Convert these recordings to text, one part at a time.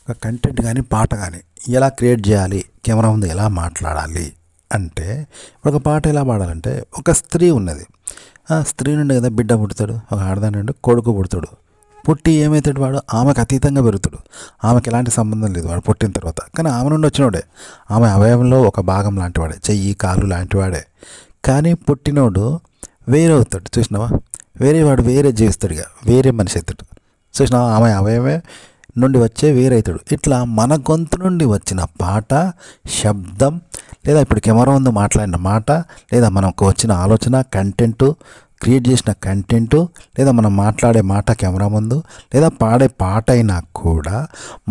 ఒక కంటెంట్ కానీ పాట కానీ ఎలా క్రియేట్ చేయాలి, కెమెరా ముందు ఎలా మాట్లాడాలి అంటే, ఇప్పుడు ఒక పాట ఎలా పాడాలంటే, ఒక స్త్రీ ఉన్నది. ఆ స్త్రీ నుండి కదా బిడ్డ పుడతాడు, ఒక ఆడదాని నుండి కొడుకు పుడతాడు. పుట్టి ఏమవుతాడు వాడు, ఆమెకు అతీతంగా పెరుగుతాడు. ఆమెకి ఎలాంటి సంబంధం లేదు వాడు పుట్టిన తర్వాత. కానీ ఆమె నుండి వచ్చినోడే, ఆమె అవయవంలో ఒక భాగం లాంటివాడే, చెయ్యి కాలు లాంటివాడే. కానీ పుట్టినోడు వేరే అవుతాడు. చూసినావా, వేరే వాడు వేరే జీవిస్తాడు, ఇక వేరే మనిషి అవుతాడు. చూసినావా, ఆమె అవయవమే నుండి వచ్చే వేరైతాడు. ఇట్లా మన గొంతు నుండి వచ్చిన పాట, శబ్దం, లేదా ఇప్పుడు కెమెరా ముందు మాట్లాడిన మాట, లేదా మనకు వచ్చిన ఆలోచన, కంటెంటు, క్రియేట్ చేసిన కంటెంటు, లేదా మనం మాట్లాడే మాట కెమెరా ముందు, లేదా పాడే పాట అయినా కూడా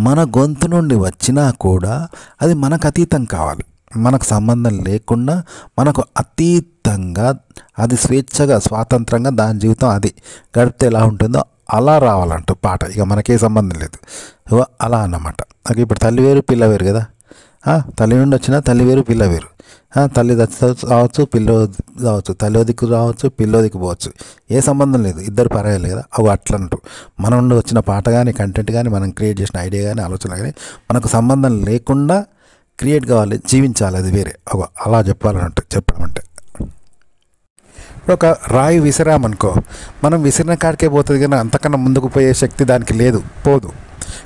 మన గొంతు నుండి వచ్చినా కూడా అది మనకు అతీతం కావాలి. మనకు సంబంధం లేకుండా మనకు అతీతంగా అది స్వేచ్ఛగా స్వాతంత్రంగా దాని జీవితం అది గడిపితే ఎలా ఉంటుందో అలా రావాలంట పాట. ఇక మనకే సంబంధం లేదు, అలా అన్నమాట. నాకు ఇప్పుడు తల్లి వేరు పిల్ల వేరు కదా. తల్లి నుండి వచ్చిన తల్లి వేరు పిల్ల వేరు. తల్లి రావచ్చు, పిల్ల రావచ్చు, తల్లి దిక్కు రావచ్చు, పిల్లో దిక్కు పోవచ్చు, ఏ సంబంధం లేదు, ఇద్దరు పరాయాలి కదా. అవి అట్లంటూ మన నుండి వచ్చిన పాట కానీ కంటెంట్ కానీ మనం క్రియేట్ చేసిన ఐడియా కానీ ఆలోచన కానీ మనకు సంబంధం లేకుండా క్రియేట్ కావాలి, జీవించాలి, అది వేరే. అలా చెప్పాలంటే చెప్పడం అంటే, ఇప్పుడు ఒక రాయి విసిరామనుకో, మనం విసిరిన కాడికే పోతుంది కానీ అంతకన్నా ముందుకు పోయే శక్తి దానికి లేదు, పోదు.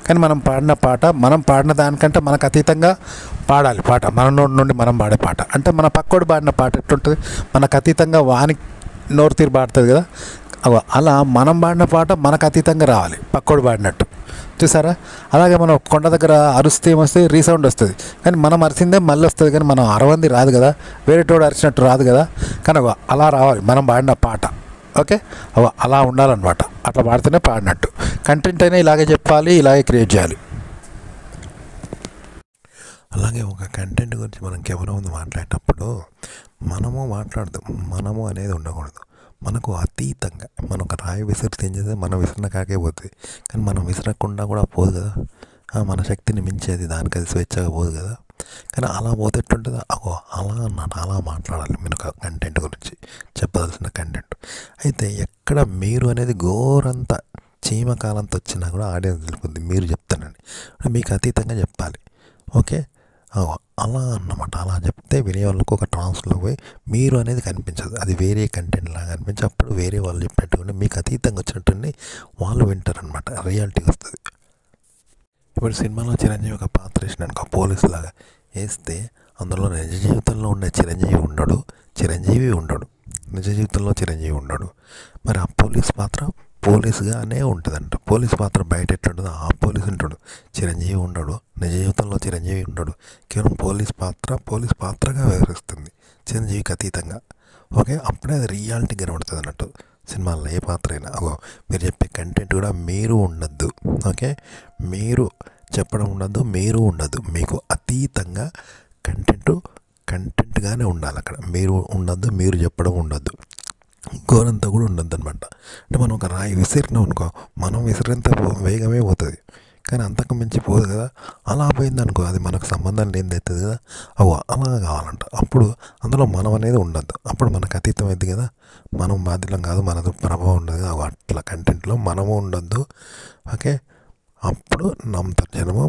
కానీ మనం పాడిన పాట, మనం పాడిన దానికంటే మనకు అతీతంగా పాడాలి పాట. మన నోటి నుండి మనం పాడే పాట అంటే, మన పక్కోడు పాడిన పాట ఎట్లుంటుంది, మనకు అతీతంగా వాని నోరు తీరు పాడుతుంది కదా. అలా మనం పాడిన పాట మనకు అతీతంగా రావాలి, పక్కోడు పాడినట్టు. చూసారా, అలాగే మనం కొండ దగ్గర అరిస్తే ఏమొస్తే రీసౌండ్ వస్తుంది, కానీ మనం అరిసిందే మళ్ళీ వస్తుంది, కానీ మనం అరవంది రాదు కదా, వేరేటోడు అరిచినట్టు రాదు కదా. కానీ అలా రావాలి మనం పాడిన పాట. ఓకే, అలా ఉండాలన్నమాట. అట్లా పాడితేనే పాడినట్టు. కంటెంట్ అయినా ఇలాగే చెప్పాలి, ఇలాగే క్రియేట్ చేయాలి. అలాగే ఒక కంటెంట్ గురించి మనం కెమెరా ముందు మాట్లాడేటప్పుడు మనము అనేది ఉండకూడదు. మనకు అతీతంగా మనం ఒక రాయి విసిరితే ఏం చేస్తే మనం విసిరిన కాకే పోతుంది, కానీ మనం విసరకుండా కూడా పోదు కదా. మన శక్తిని మించేది దానికి అది స్వేచ్ఛగా పోదు కదా. కానీ అలా పోతేట్టుంటుందో అలా అన్నట్టు అలా మాట్లాడాలి మీరు ఒక కంటెంట్ గురించి చెప్పాల్సిన కంటెంట్. అయితే ఎక్కడ మీరు అనేది ఘోరంతా చీమకాలంతో వచ్చినా కూడా ఆడియన్స్ తెలుపుద్ది మీరు చెప్తానండి, మీకు అతీతంగా చెప్పాలి. ఓకే, అలా అన్నమాట. అలా చెప్తే వినే వాళ్ళకు ఒక ట్రాన్స్లో పోయి మీరు అనేది కనిపించదు, అది వేరే కంటెంట్ లాగా కనిపించి అప్పుడు వేరే వాళ్ళు చెప్పినట్టుగా మీకు అతీతంగా వచ్చినట్టుండి వాళ్ళు వింటారనమాట, రియాలిటీ వస్తుంది. ఇప్పుడు సినిమాలో చిరంజీవి ఒక పాత్ర వేసినాడు, ఒక పోలీసు లాగా వేస్తే అందులో నిజ జీవితంలో ఉండే చిరంజీవి ఉండడు, నిజ జీవితంలో చిరంజీవి ఉండడు. మరి ఆ పోలీస్ పాత్ర పోలీసుగానే ఉంటుందంట. పోలీస్ పాత్ర బయట ఎట్లుంటుందో ఆ పోలీసు ఉంటాడు, చిరంజీవి ఉండడు, నిజ జీవితంలో చిరంజీవి ఉండడు. కేవలం పోలీస్ పాత్రగా వ్యవహరిస్తుంది చిరంజీవికి అతీతంగా. ఓకే, అప్పుడే అది రియాలిటీ కనబడుతుంది అన్నట్టు సినిమాల్లో ఏ పాత్ర అయినా. మీరు చెప్పే కంటెంట్ కూడా మీరు ఉండద్దు. ఓకే, మీరు చెప్పడం ఉండద్దు, మీరు ఉండద్దు, మీకు అతీతంగా కంటెంట్గానే ఉండాలి. అక్కడ మీరు ఉండద్దు, మీరు చెప్పడం ఉండద్దు, ఘోరంతా కూడా ఉండద్దు అనమాట. అంటే మనం ఒక రాయి విసిరినాం అనుకో, మనం విసిరేంత వేగమే పోతుంది, కానీ అంతకు మించి పోదు కదా. అలా పోయిందనుకో అది మనకు సంబంధం లేనిది అవుతుంది కదా. అలా కావాలంట. అప్పుడు అందులో మనం అనేది ఉండద్దు, అప్పుడు మనకు అతీతం అవుతుంది కదా. మనం బాధ్యులం కాదు, మనది ప్రభావం ఉండదు కదా. అట్లా కంటెంట్లో మనము ఉండద్దు. ఓకే, అప్పుడు నమ్ముతారు జనము,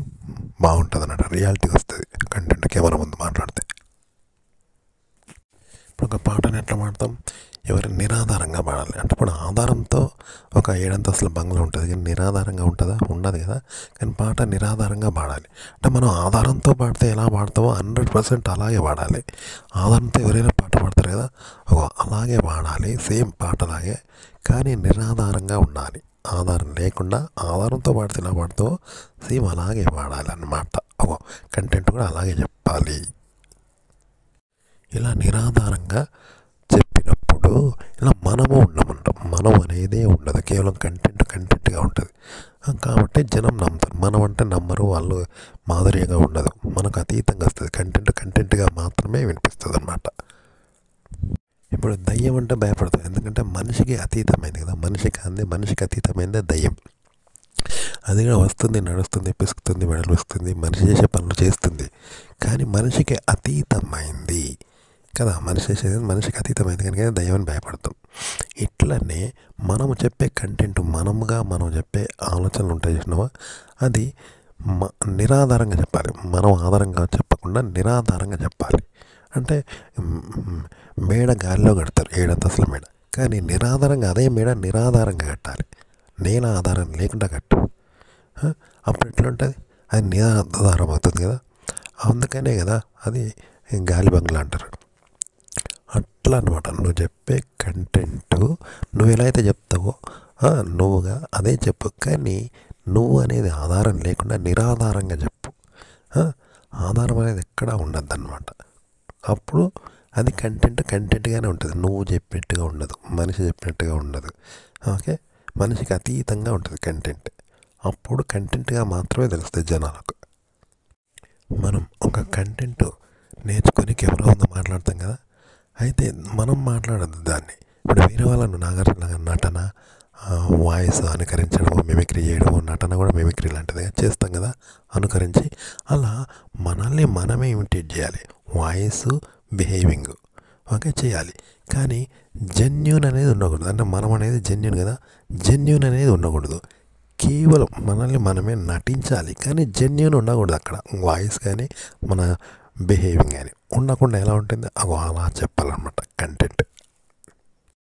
బాగుంటుంది అన్నట్టు, రియాలిటీ వస్తుంది కంటెంట్ కెమెరా ముందు మాట్లాడితే. ఇప్పుడు ఒక పాటను ఎట్లా పాడతాం, ఎవరైనా నిరాధారంగా పాడాలి అంటే, ఇప్పుడు ఆధారంతో ఒక 7 అంతస్తుల బంగ్లా ఉంటుంది, కానీ నిరాధారంగా ఉంటుందా, ఉండదు కదా. కానీ పాట నిరాధారంగా పాడాలి. అంటే మనం ఆధారంతో పాడితే ఎలా పాడతామో 100% అలాగే పాడాలి. ఆధారంతో ఎవరైనా పాట పాడతారు కదా, అలాగే పాడాలి, సేమ్ పాటలాగే, కానీ నిరాధారంగా ఉండాలి. ఆధారం లేకుండా ఆధారంతో పాడితే ఎలా పాడతామో సేమ్ అలాగే పాడాలి అన్నమాట. కంటెంట్ కూడా అలాగే చెప్పాలి. ఇలా నిరాధారంగా చెప్పినప్పుడు ఇలా మనము ఉండమంటాం. మనం అనేదే ఉండదు, కేవలం కంటెంట్గా ఉంటుంది. కాబట్టి జనం నమ్ముతారు. మనం అంటే నమ్మరు, వాళ్ళు మాధుర్యంగా ఉండదు, మనకు అతీతంగా వస్తుంది. కంటెంట్గా మాత్రమే వినిపిస్తుంది అన్నమాట. ఇప్పుడు దయ్యం అంటే భయపడతాం, ఎందుకంటే మనిషికి అతీతమైంది కదా. మనిషికి అతీతమైందే దయ్యం. అది కూడా వస్తుంది, నడుస్తుంది, పిసుకుతుంది, మెడలు వస్తుంది, మనిషి చేసే పనులు చేస్తుంది, కానీ మనిషికి అతీతమైంది కదా. మనిషి చేసేది మనిషికి అతీతమైంది కనుక దయ్యాన్ని భయపడతాం. ఇట్లనే మనము చెప్పే కంటెంట్, మనం చెప్పే ఆలోచనలు ఉంటాయి చూసినావా, అది నిరాధారంగా చెప్పాలి. మనం ఆధారంగా చెప్పకుండా నిరాధారంగా చెప్పాలి. అంటే మేడ గాలిలో కడతారు 7 అంతస్తుల మేడ, కానీ నిరాధారంగా అదే మేడ నిరాధారంగా కట్టాలి. నేల ఆధారం లేకుండా కట్టు. అప్పుడు ఎట్లుంటుంది? అది నిరాధారం అవుతుంది కదా. అందుకనే కదా అది గాలి బంగ్లా అంటారు. అట్లా అనమాట. నువ్వు చెప్పే కంటెంట్ నువ్వు ఎలా అయితే చెప్తావో నువ్వుగా అదే చెప్పు, కానీ నువ్వు అనేది ఆధారం లేకుండా నిరాధారంగా చెప్పు. ఆధారం అనేది ఎక్కడా ఉండద్దు అనమాట. అప్పుడు అది కంటెంట్గానే ఉంటుంది. నువ్వు చెప్పినట్టుగా ఉండదు, మనిషి చెప్పినట్టుగా ఉండదు. ఓకే, మనిషికి అతీతంగా ఉంటుంది కంటెంట్. అప్పుడు కంటెంట్గా మాత్రమే తెలుస్తుంది జనాలకు. మనం ఒక కంటెంట్ నేర్చుకొని కెమెరా ముందు మాట్లాడతాం కదా, అయితే మనం మాట్లాడద్దు దాన్ని. ఇప్పుడు వేరే వాళ్ళను నాగార్జున నటన, వాయిస్ అనుకరించడము, మిమిక్రీ చేయడము, నటన కూడా మిమిక్రీ లాంటిది చేస్తాం కదా, అనుకరించి. అలా మనల్ని మనమే ఇమిటేట్ చేయాలి, వాయిస్, బిహేవింగ్ ఓకే చేయాలి. కానీ జెన్యూన్ అనేది ఉండకూడదు. అంటే మనం అనేది జెన్యూన్ కదా, జెన్యూన్ అనేది ఉండకూడదు. కేవలం మనల్ని మనమే నటించాలి, కానీ జెన్యూన్ ఉండకూడదు అక్కడ. వాయిస్ కానీ మన బిహేవింగ్ కానీ ఉండకుండా ఎలా ఉంటుంది అలా చెప్పాలన్నమాట కంటెంట్.